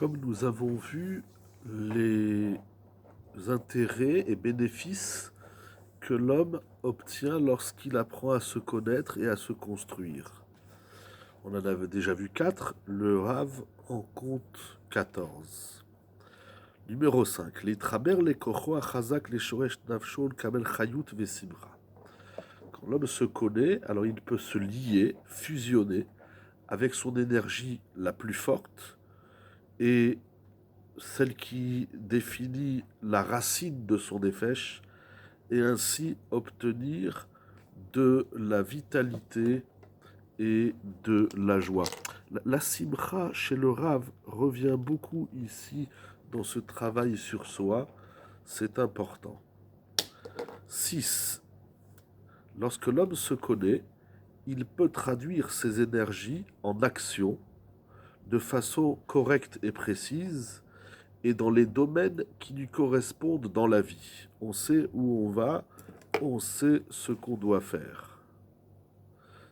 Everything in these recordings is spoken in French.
Comme nous avons vu les intérêts et bénéfices que l'homme obtient lorsqu'il apprend à se connaître et à se construire. On en avait déjà vu 4, le Rav en compte 14. Numéro 5. Les traber, les kocho, achazak, les shoresh, nafshon, kamel, chayut, vesimra. Quand l'homme se connaît, alors il peut se lier, fusionner avec son énergie la plus forte et celle qui définit la racine de son nefesh et ainsi obtenir de la vitalité et de la joie. La simcha chez le Rav revient beaucoup ici dans ce travail sur soi. C'est important. 6. Lorsque l'homme se connaît, il peut traduire ses énergies en action de façon correcte et précise et dans les domaines qui lui correspondent dans la vie. On sait où on va, on sait ce qu'on doit faire.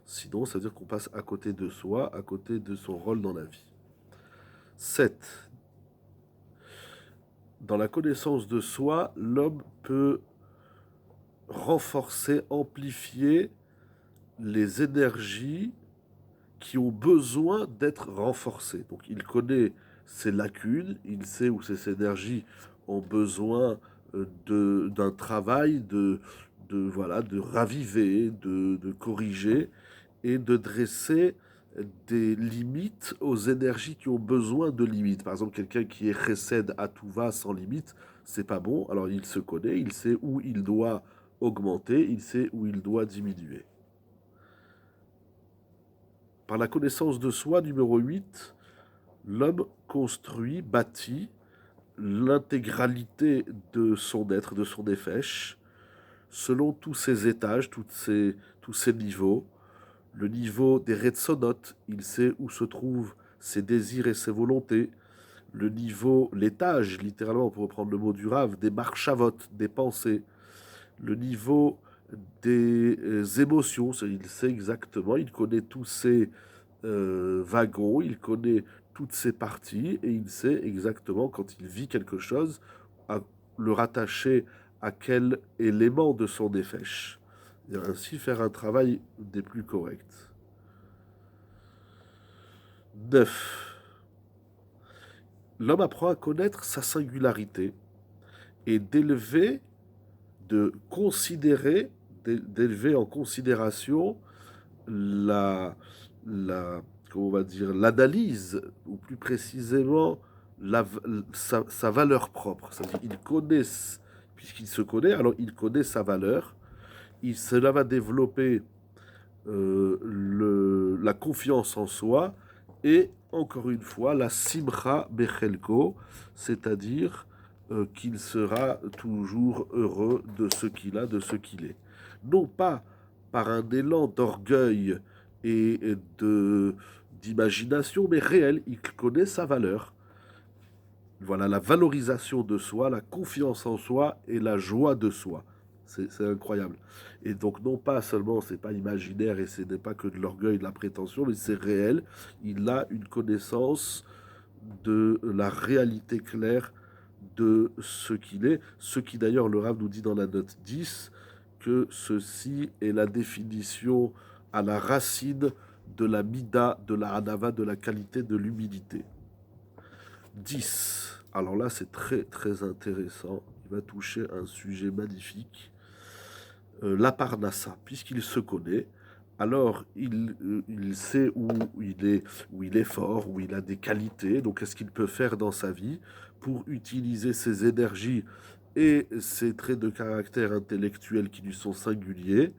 Sinon, ça veut dire qu'on passe à côté de soi, à côté de son rôle dans la vie. 7. Dans la connaissance de soi, l'homme peut renforcer, amplifier les énergies qui ont besoin d'être renforcées. Donc il connaît ses lacunes, il sait où ces énergies ont besoin d'un travail, de raviver, de corriger et de dresser des limites aux énergies qui ont besoin de limites. Par exemple, quelqu'un qui est chesed à tout va sans limite, c'est pas bon. Alors il se connaît, il sait où il doit augmenter, il sait où il doit diminuer. Par la connaissance de soi, numéro 8, l'homme construit, bâtit l'intégralité de son être, de son nefesh, selon tous ses étages, tous ses niveaux. Le niveau des retsonotes, il sait où se trouvent ses désirs et ses volontés. Le niveau, l'étage, littéralement, pour reprendre le mot du Rav, des marchavot, des pensées. Le niveau des émotions, il sait exactement, il connaît tous ses wagons, il connaît toutes ses parties et il sait exactement quand il vit quelque chose, à le rattacher à quel élément de son nefesh. Et ainsi faire un travail des plus corrects. 9. L'homme apprend à connaître sa singularité et de considérer, d'élever en considération la, comment on va dire, l'analyse, ou plus précisément sa valeur propre. C'est-à-dire, il connaît, puisqu'il se connaît, alors il connaît sa valeur. Cela va développer la confiance en soi et, encore une fois, la simcha bechelko, c'est-à-dire qu'il sera toujours heureux de ce qu'il a, de ce qu'il est. Non pas par un élan d'orgueil et d'imagination, mais réel, il connaît sa valeur. Voilà, la valorisation de soi, la confiance en soi et la joie de soi. C'est incroyable. Et donc, non pas seulement, c'est pas imaginaire et ce n'est pas que de l'orgueil, de la prétention, mais c'est réel. Il a une connaissance de la réalité claire de ce qu'il est. Ce qui d'ailleurs, le Rav nous dit dans la note 10, que ceci est la définition à la racine de la mida, de la hanava, de la qualité de l'humilité. 10. Alors là, c'est très très intéressant. Il va toucher un sujet magnifique. La parnassa, puisqu'il se connaît, alors il sait où il est fort, où il a des qualités, donc qu'est-ce qu'il peut faire dans sa vie pour utiliser ses énergies et ses traits de caractère intellectuel qui lui sont singuliers.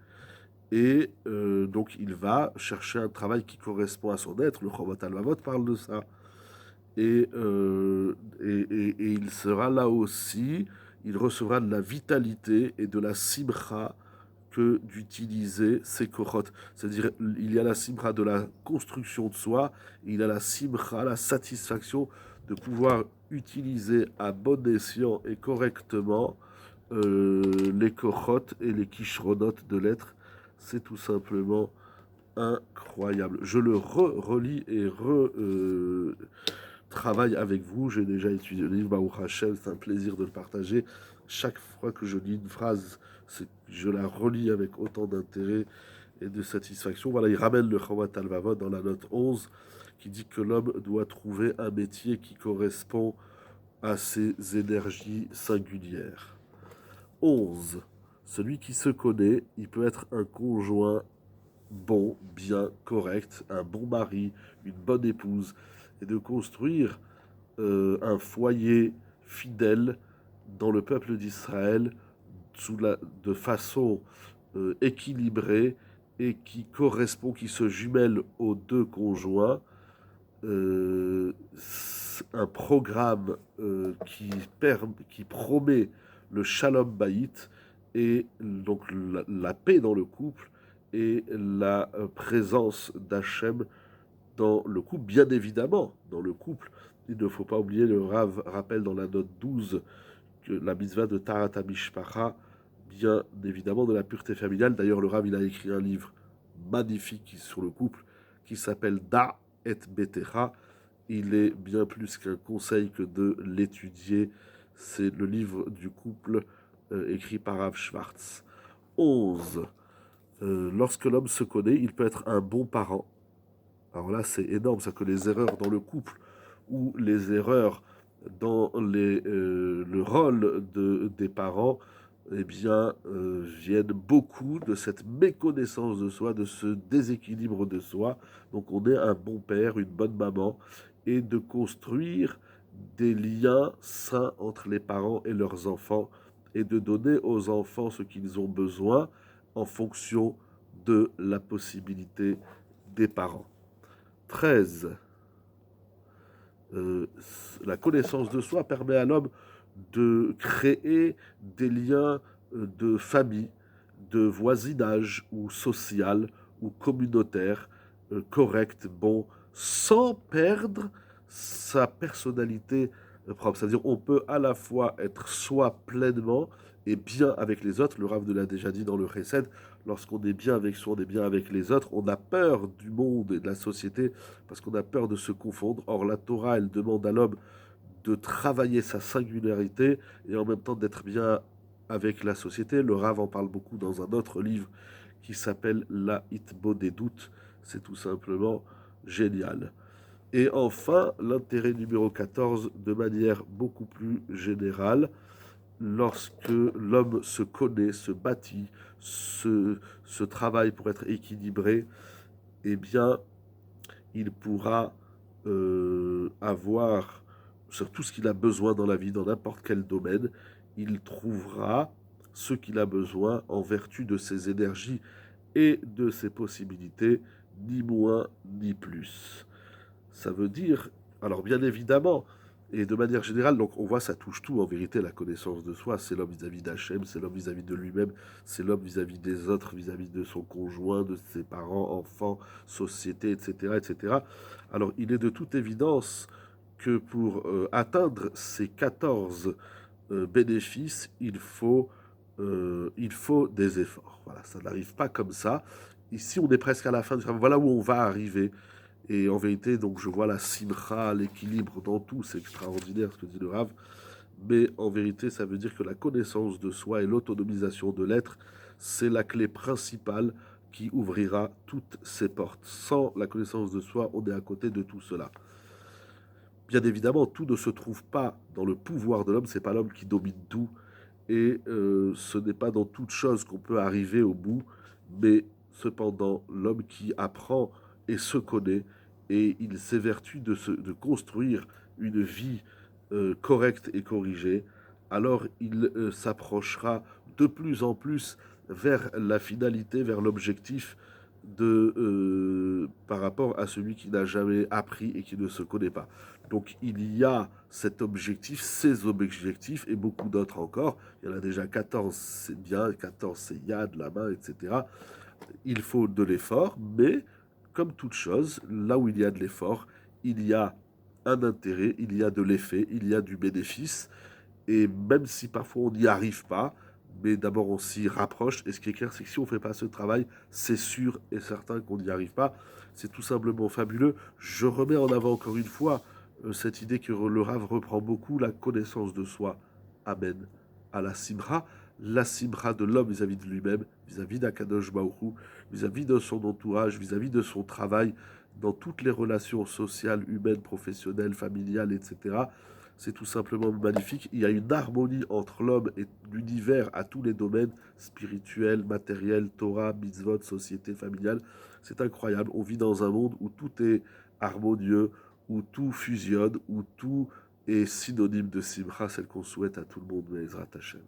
Et donc il va chercher un travail qui correspond à son être. Le Chovat Alvavot parle de ça. Et il sera là aussi, il recevra de la vitalité et de la simcha que d'utiliser ses kohot. C'est-à-dire, il y a la simcha de la construction de soi, il y a la simcha, la satisfaction de pouvoir utiliser à bon escient et correctement les kohot et les kishronot de l'être. C'est tout simplement incroyable. Je le relis et travaille avec vous. J'ai déjà étudié le livre Baruch Hashem, c'est un plaisir de le partager. Chaque fois que je lis une phrase, je la relis avec autant d'intérêt et de satisfaction. Voilà, il ramène le Chawat al-Vavot dans la note 11, qui dit que l'homme doit trouver un métier qui correspond à ses énergies singulières. 11. Celui qui se connaît, il peut être un conjoint bon, bien, correct, un bon mari, une bonne épouse, et de construire un foyer fidèle dans le peuple d'Israël de façon équilibrée et qui correspond, qui se jumelle aux deux conjoints, un programme qui promet le shalom bayit et donc la paix dans le couple et la présence d'Hachem dans le couple, bien évidemment, dans le couple. Il ne faut pas oublier, le Rav rappelle dans la note 12 que la mitzvah de Tarat HaMishpacha, bien évidemment de la pureté familiale. D'ailleurs, le Rav, il a écrit un livre magnifique sur le couple qui s'appelle Da et Betecha. Il est bien plus qu'un conseil que de l'étudier. C'est le livre du couple écrit par Rav Schwartz. 11. Lorsque l'homme se connaît, il peut être un bon parent. Alors là, c'est énorme, c'est que les erreurs dans le couple ou les erreurs dans le rôle des parents, eh bien, viennent beaucoup de cette méconnaissance de soi, de ce déséquilibre de soi. Donc on est un bon père, une bonne maman, et de construire des liens sains entre les parents et leurs enfants, et de donner aux enfants ce qu'ils ont besoin en fonction de la possibilité des parents. 13. La connaissance de soi permet à l'homme de créer des liens de famille, de voisinage ou social ou communautaire, correct, bon, sans perdre sa personnalité propre. C'est-à-dire on peut à la fois être soi pleinement et bien avec les autres. Le Rav l'a déjà dit dans le Chesed, lorsqu'on est bien avec soi, on est bien avec les autres. On a peur du monde et de la société parce qu'on a peur de se confondre. Or, la Torah, elle demande à l'homme de travailler sa singularité et en même temps d'être bien avec la société. Le Rav en parle beaucoup dans un autre livre qui s'appelle La Hitbo des doutes. C'est tout simplement génial. Et enfin, l'intérêt numéro 14, de manière beaucoup plus générale, lorsque l'homme se connaît, se bâtit, se travaille pour être équilibré, eh bien, il pourra avoir sur tout ce qu'il a besoin dans la vie, dans n'importe quel domaine, il trouvera ce qu'il a besoin en vertu de ses énergies et de ses possibilités, ni moins ni plus. Ça veut dire, alors bien évidemment, et de manière générale, donc on voit ça touche tout en vérité, la connaissance de soi, c'est l'homme vis-à-vis d'Hachem, c'est l'homme vis-à-vis de lui-même, c'est l'homme vis-à-vis des autres, vis-à-vis de son conjoint, de ses parents, enfants, société, etc. etc. Alors il est de toute évidence que pour atteindre ces 14 bénéfices, il faut des efforts. Voilà, ça n'arrive pas comme ça. Ici, on est presque à la fin du travail. Voilà où on va arriver. Et en vérité, donc, je vois la simcha, l'équilibre dans tout. C'est extraordinaire ce que dit le Rav. Mais en vérité, ça veut dire que la connaissance de soi et l'autonomisation de l'être, c'est la clé principale qui ouvrira toutes ces portes. Sans la connaissance de soi, on est à côté de tout cela. Bien évidemment, tout ne se trouve pas dans le pouvoir de l'homme. C'est pas l'homme qui domine tout. Et ce n'est pas dans toute chose qu'on peut arriver au bout. Mais cependant, l'homme qui apprend et se connaît, et il s'évertue de construire une vie correcte et corrigée, alors il s'approchera de plus en plus vers la finalité, vers l'objectif par rapport à celui qui n'a jamais appris et qui ne se connaît pas. Donc il y a cet objectif, ces objectifs et beaucoup d'autres encore. Il y en a déjà 14, c'est bien, 14 c'est Yad, la main, etc. Il faut de l'effort, mais comme toute chose, là où il y a de l'effort, il y a un intérêt, il y a de l'effet, il y a du bénéfice. Et même si parfois on n'y arrive pas, mais d'abord on s'y rapproche. Et ce qui est clair, c'est que si on ne fait pas ce travail, c'est sûr et certain qu'on n'y arrive pas. C'est tout simplement fabuleux. Je remets en avant encore une fois cette idée que le Rav reprend beaucoup, la connaissance de soi, amène à la simra de l'homme vis-à-vis de lui-même, vis-à-vis d'Akadosh Baruch Hu, vis-à-vis de son entourage, vis-à-vis de son travail, dans toutes les relations sociales, humaines, professionnelles, familiales, etc. C'est tout simplement magnifique. Il y a une harmonie entre l'homme et l'univers à tous les domaines, spirituels, matériels, Torah, mitzvot, société familiale. C'est incroyable. On vit dans un monde où tout est harmonieux, où tout fusionne, où tout est synonyme de simra, celle qu'on souhaite à tout le monde, Bezrat Hashem.